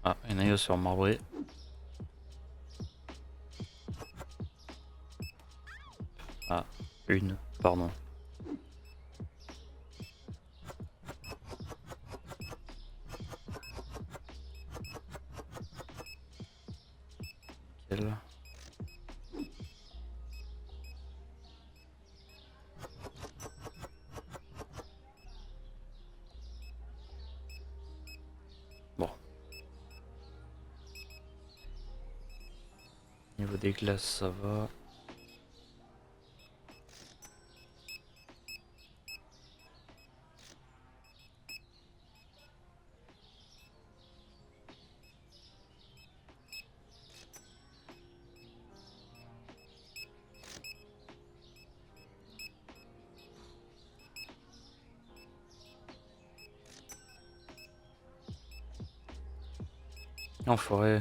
Ah, il y en a qui va se faire marbrer. Ah, une, pardon. Nickel. Bon. Niveau des glaces, ça va. En forêt.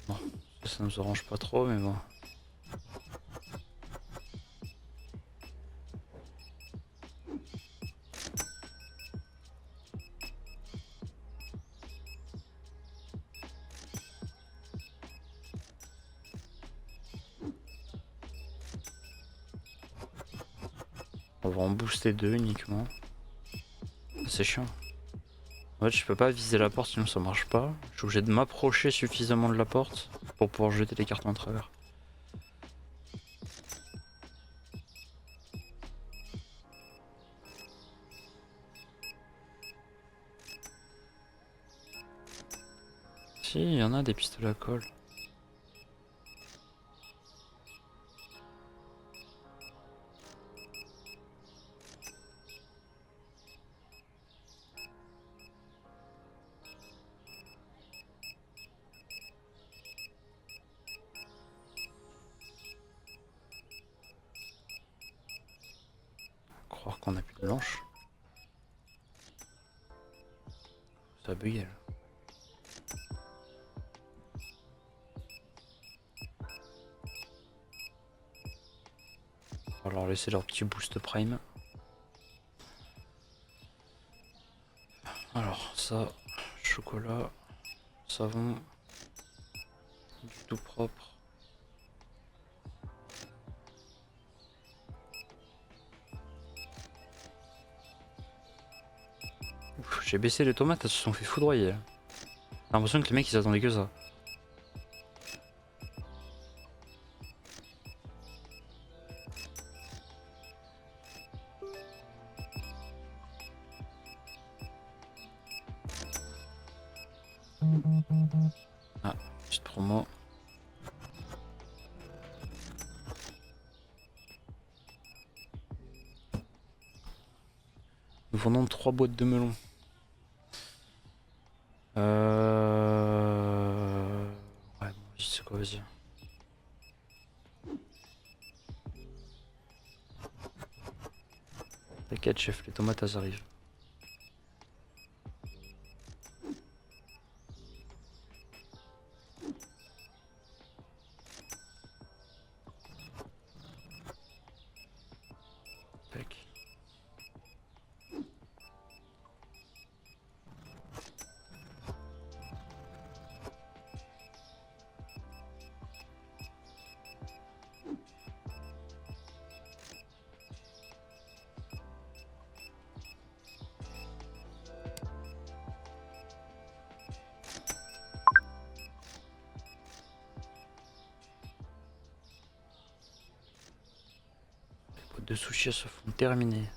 Bon, ça nous arrange pas trop, mais bon. On va en booster 2 uniquement. C'est chiant. En fait, je peux pas viser la porte sinon ça marche pas. Je suis obligé de m'approcher suffisamment de la porte pour pouvoir jeter les cartons à travers. Si, il y en a des pistolets à colle. Croire qu'on a plus de blanche. Ça a bugué là. On va leur laisser leur petit boost prime. Alors ça, chocolat, savon, du tout propre. J'ai baissé les tomates, elles se sont fait foudroyer. J'ai l'impression que les mecs ils attendaient que ça. Ah, petite promo. Nous vendons 3 boîtes de melons. Ouais, bon, c'est quoi, vas-y. T'inquiète, chef, les tomates elles arrivent. Tac. Les boîtes de sushis se font terminer.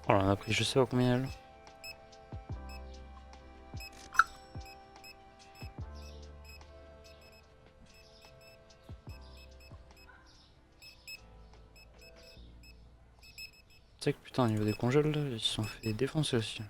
Oh, on a pris je sais pas combien elle. Tu sais que putain, au niveau des congèles, là, ils se sont fait défoncer aussi.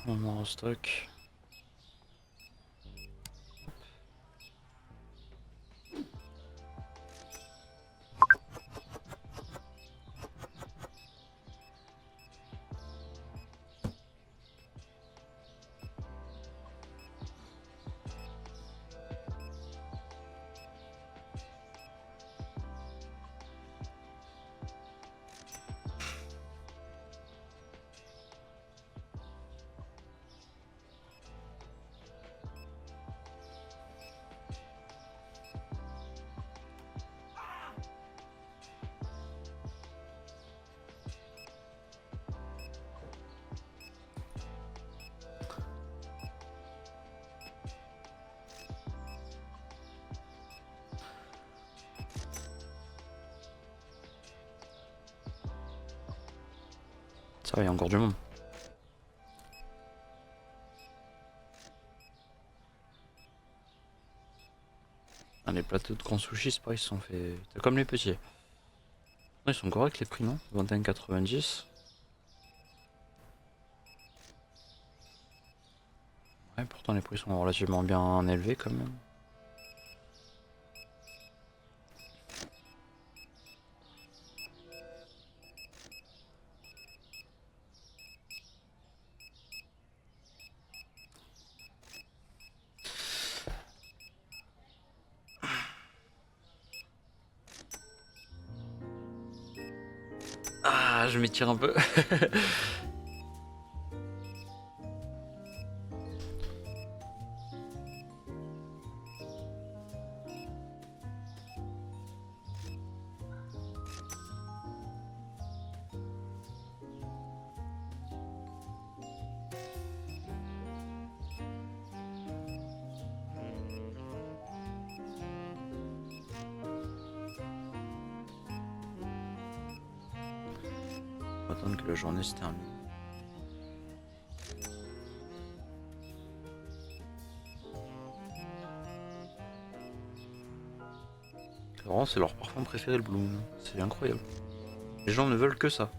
On en stock. Ça va, il y a encore du monde. Ah, les plateaux de grand sushi, c'est pareil, ils se sont fait. C'est comme les petits. Ils sont corrects les prix, non? 21,90. Ouais, pourtant les prix sont relativement bien élevés quand même. Ah, je m'étire un peu. On va attendre que la journée se termine. Vraiment, c'est leur parfum préféré le Blue Moon. C'est incroyable. Les gens ne veulent que ça.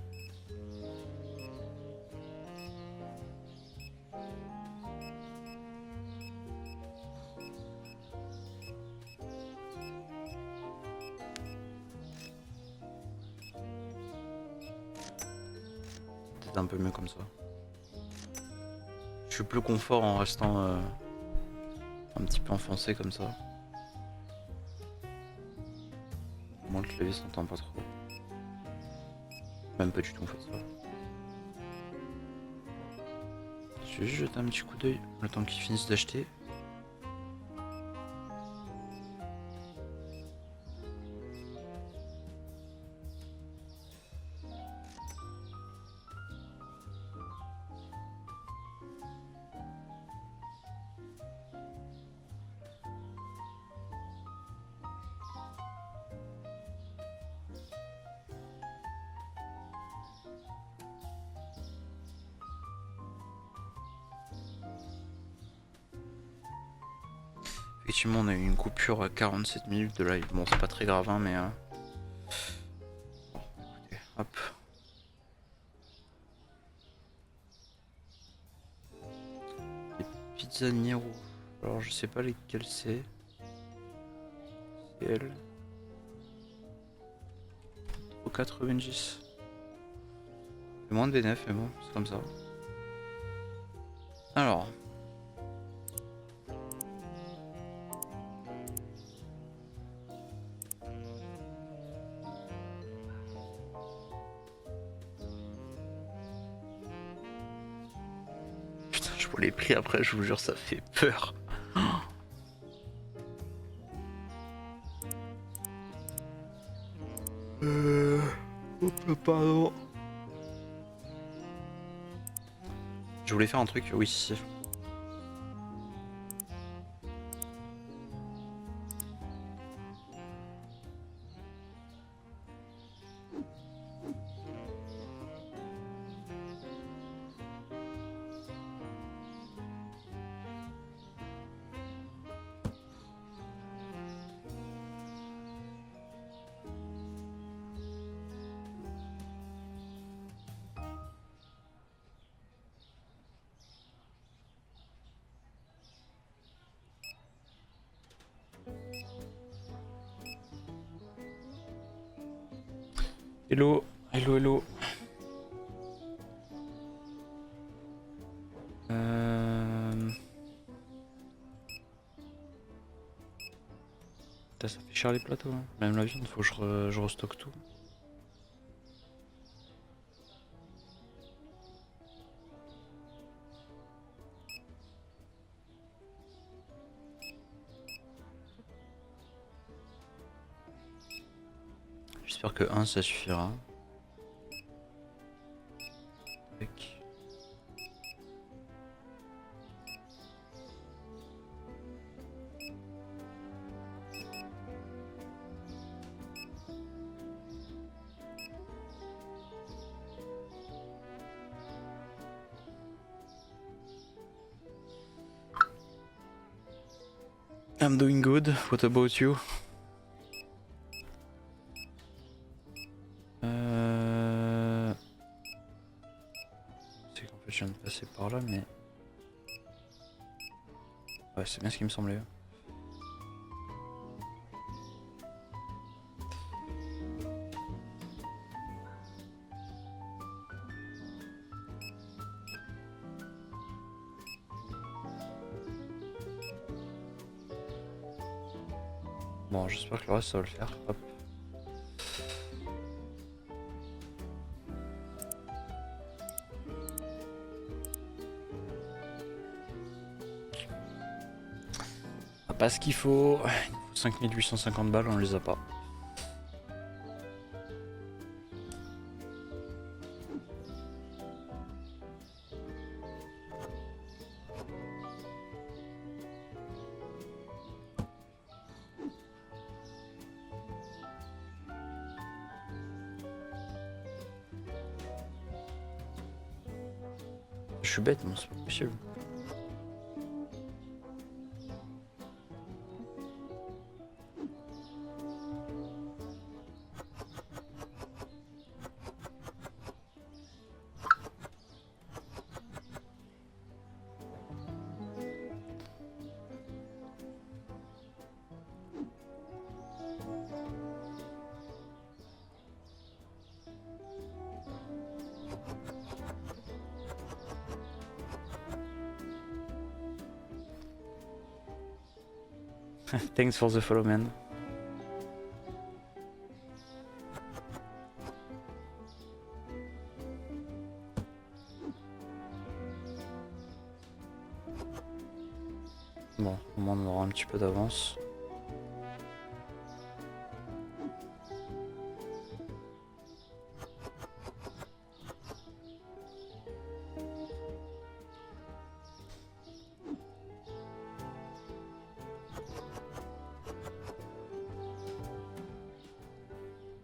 Peut-être un peu mieux comme ça. Je suis plus confort en restant un petit peu enfoncé comme ça. Au moins le clavier s'entend pas trop. Même pas du tout en fait ça. Je vais juste jeter un petit coup d'œil le temps qu'ils finissent d'acheter. Effectivement, on a eu une coupure à 47 minutes de live. Bon, c'est pas très grave, hein, mais. Bon, écoutez, hop. Les pizzas Nero. Alors, je sais pas lesquelles c'est. C'est elle. Au 90. C'est moins de BNF, mais bon, c'est comme ça. Alors. Putain, je vois les prix après, je vous jure, ça fait peur. Pardon. Je voulais faire un truc, oui. Hello, hello, hello. Putain, ça fait cher les plateaux, hein. Même la viande, faut que je restocke tout. J'espère que 1 ça suffira. Tac. I'm doing good. What about you? C'est qu'en fait je viens de passer par là, mais ouais, c'est bien ce qui me semblait. Bon, j'espère que le reste ça va le faire. Hop. On a pas ce qu'il faut. Il nous faut 5850 balles, on les a pas. Je suis bête, moi, c'est pas possible. Thanks for the follow, man. Bon, au moins on aura un petit peu d'avance.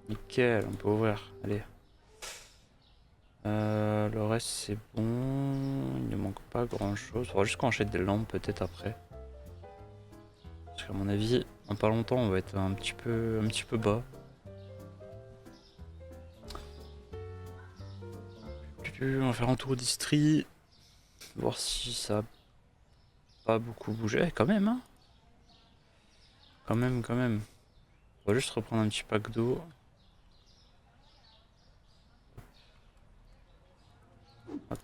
Nickel, on peut ouvrir, allez. Le reste c'est bon, il ne manque pas grand chose. Faudra juste qu'on achète des lampes peut-être après. Parce qu'à mon avis, en pas longtemps on va être un petit peu bas. On va faire un tour d'Istrie, voir si ça a pas beaucoup bougé, quand même hein. Quand même. On va juste reprendre un petit pack d'eau. Hop.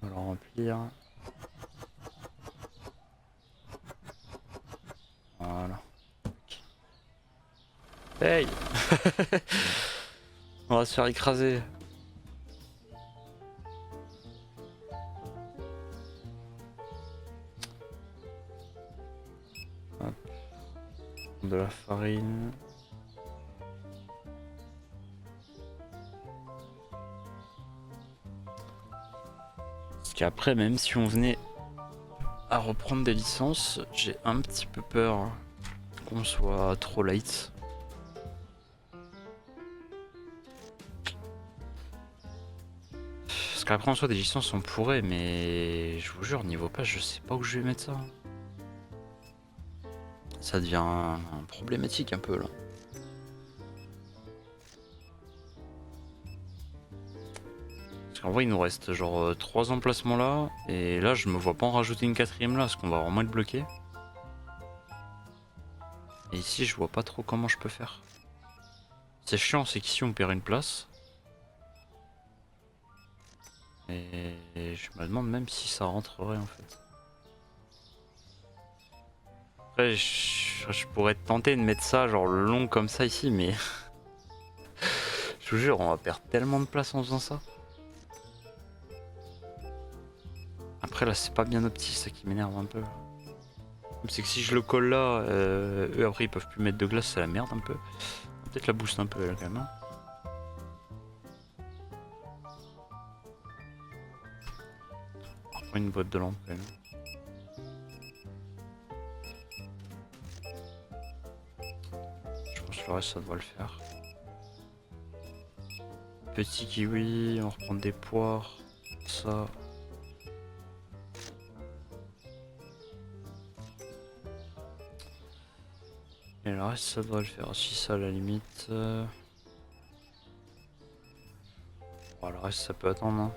On va le remplir. Voilà. Hey. On va se faire écraser. Hop. De la farine. Parce qu'après, même si on venait à reprendre des licences, j'ai un petit peu peur qu'on soit trop light. Parce qu'après en soi des licences on pourrait, mais je vous jure niveau page je sais pas où je vais mettre ça. Ça devient problématique un peu là. Parce qu'en vrai il nous reste genre 3 emplacements là, et là je me vois pas en rajouter une 4ème là parce qu'on va vraiment être bloqué. Et ici je vois pas trop comment je peux faire. C'est chiant, c'est qu'ici on perd une place. Et je me demande même si ça rentrerait en fait. Après je pourrais tenter de mettre ça genre long comme ça ici, mais je vous jure on va perdre tellement de place en faisant ça. Après là c'est pas bien optique, ça qui m'énerve un peu. C'est que si je le colle là, eux après ils peuvent plus mettre de glace, c'est la merde un peu. Peut-être la boost un peu là quand même. Hein. On reprend une boîte de lampe quand même. Je pense que le reste ça devrait le faire. Petit kiwi, on reprend des poires, ça. Et le reste ça devrait le faire aussi, ça à la limite. Bon, le reste ça peut attendre. Hein.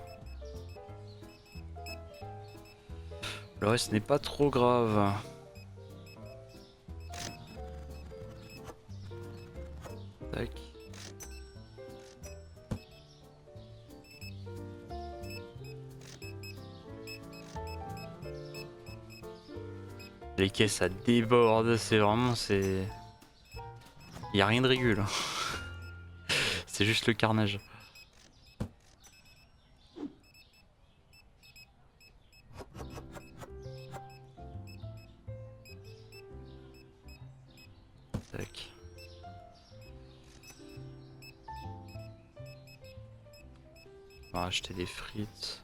Le reste n'est pas trop grave. Tac. Les caisses ça déborde, c'est vraiment c'est. Y a rien de régul. Hein. C'est juste le carnage. Tac. On va acheter des frites.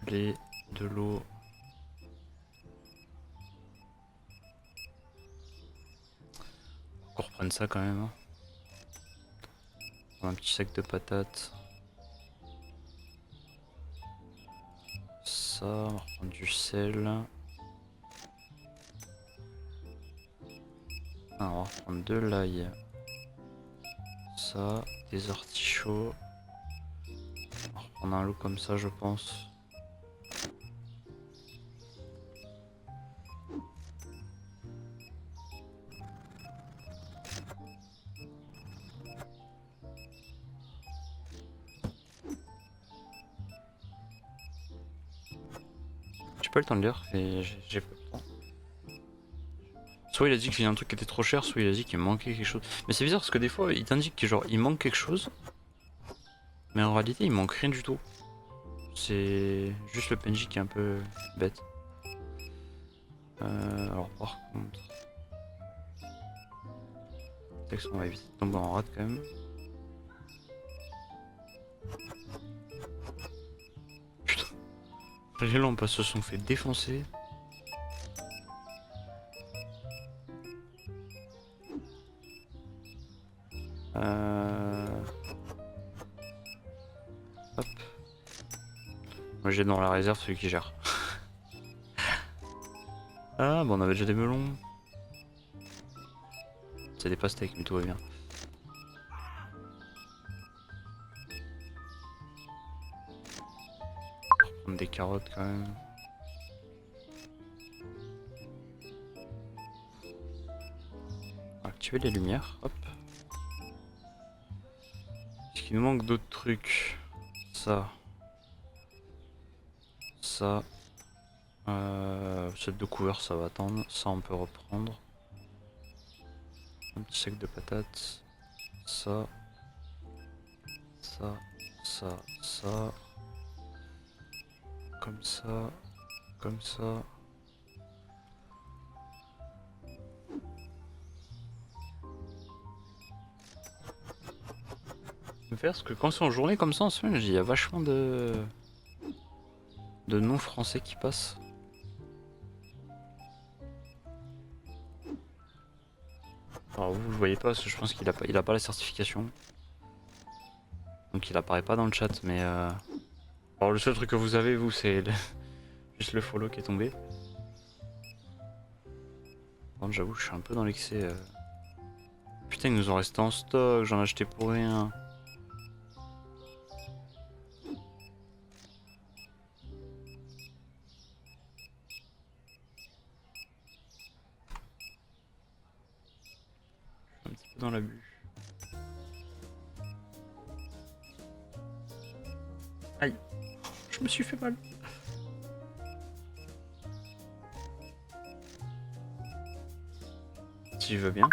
Du lait, de l'eau. Faut qu'on reprenne ça quand même. Hein. Un petit sac de patates. ça, on va reprendre du sel. Ah, on va reprendre de l'ail. Ça, des artichauts. On va reprendre un lot comme ça, je pense. J'ai pas eu le temps de lire et j'ai pas le temps. Soit il a dit qu'il y a un truc qui était trop cher, soit il a dit qu'il manquait quelque chose. Mais c'est bizarre parce que des fois il t'indique que genre il manque quelque chose, mais en réalité il manque rien du tout. C'est juste le PNJ qui est un peu bête. Alors par contre, texte on va éviter de tomber en rate quand même. Putain, les lampes se sont fait défoncer. Hop. Moi j'ai dans la réserve celui qui gère. Ah bon on avait déjà des melons. C'est des pastèques mais tout va bien. On va prendre des carottes quand même. On va activer les lumières, hop. Est-ce qu'il nous manque d'autres trucs? Ça. Ça. Set de couvert ça va attendre. Ça on peut reprendre. Un petit sac de patates. Ça. Ça. Ça. Ça. Comme ça. Comme ça. Parce que quand c'est en journée comme ça en semaine, il y a vachement de noms français qui passent. Alors vous le voyez pas parce que je pense qu'il a pas la certification. Donc il apparaît pas dans le chat mais alors le seul truc que vous avez vous c'est juste le follow qui est tombé. Bon j'avoue je suis un peu dans l'excès. Putain il nous en reste en stock, j'en ai acheté pour rien. Un petit peu dans l'abus. Aïe, je me suis fait mal. Si je veux bien.